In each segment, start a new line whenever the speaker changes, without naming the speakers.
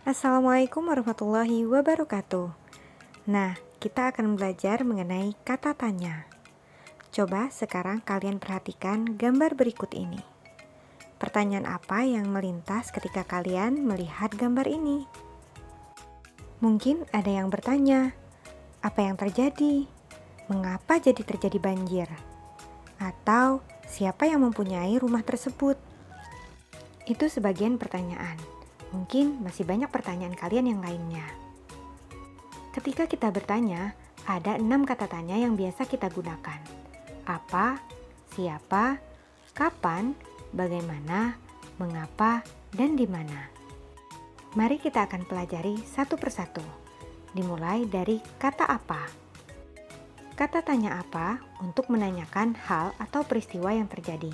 Assalamualaikum warahmatullahi wabarakatuh. Nah, kita akan belajar mengenai kata tanya. Coba sekarang kalian perhatikan gambar berikut ini. Pertanyaan apa yang melintas ketika kalian melihat gambar ini? Mungkin ada yang bertanya, apa yang terjadi? Mengapa jadi terjadi banjir? Atau siapa yang mempunyai rumah tersebut? Itu sebagian pertanyaan. Mungkin masih banyak pertanyaan kalian yang lainnya. Ketika kita bertanya, ada 6 kata tanya yang biasa kita gunakan. Apa, siapa, kapan, bagaimana, mengapa, dan di mana. Mari kita akan pelajari satu persatu. Dimulai dari kata apa. Kata tanya apa untuk menanyakan hal atau peristiwa yang terjadi.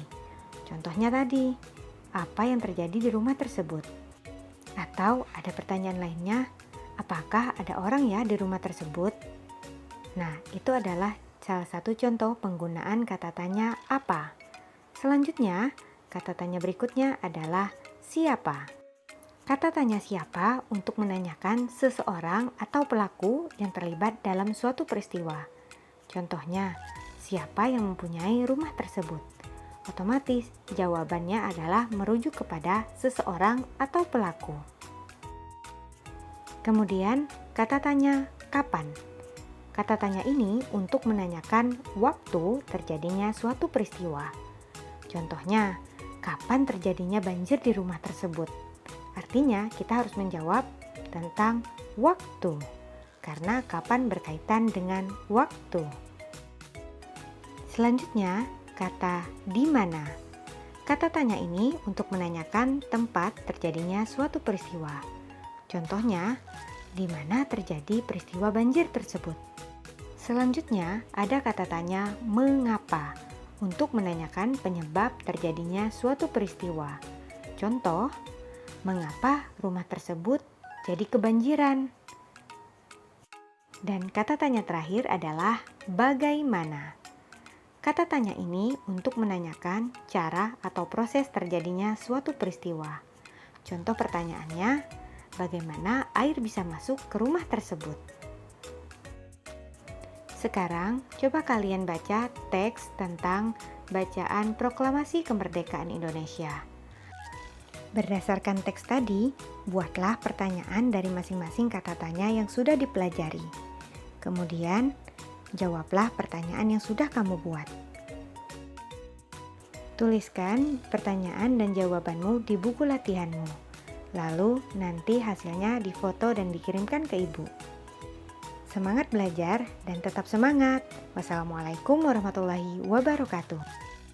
Contohnya tadi, apa yang terjadi di rumah tersebut? Atau ada pertanyaan lainnya, apakah ada orang ya di rumah tersebut? Nah, itu adalah salah satu contoh penggunaan kata tanya apa. Selanjutnya, kata tanya berikutnya adalah siapa. Kata tanya siapa untuk menanyakan seseorang atau pelaku yang terlibat dalam suatu peristiwa. Contohnya, siapa yang mempunyai rumah tersebut? Otomatis jawabannya adalah merujuk kepada seseorang atau pelaku. Kemudian kata tanya kapan. Kata tanya ini untuk menanyakan waktu terjadinya suatu peristiwa. Contohnya, kapan terjadinya banjir di rumah tersebut? Artinya kita harus menjawab tentang waktu, karena kapan berkaitan dengan waktu. Selanjutnya, kata di mana. Kata tanya ini untuk menanyakan tempat terjadinya suatu peristiwa. Contohnya, di mana terjadi peristiwa banjir tersebut. Selanjutnya, ada kata tanya mengapa untuk menanyakan penyebab terjadinya suatu peristiwa. Contoh, mengapa rumah tersebut jadi kebanjiran? Dan kata tanya terakhir adalah bagaimana. Kata tanya ini untuk menanyakan cara atau proses terjadinya suatu peristiwa. Contoh pertanyaannya, bagaimana air bisa masuk ke rumah tersebut? Sekarang, coba kalian baca teks tentang bacaan Proklamasi Kemerdekaan Indonesia. Berdasarkan teks tadi, buatlah pertanyaan dari masing-masing kata tanya yang sudah dipelajari. Kemudian, jawablah pertanyaan yang sudah kamu buat. Tuliskan pertanyaan dan jawabanmu di buku latihanmu. Lalu nanti hasilnya difoto dan dikirimkan ke ibu. Semangat belajar dan tetap semangat. Wassalamualaikum warahmatullahi wabarakatuh.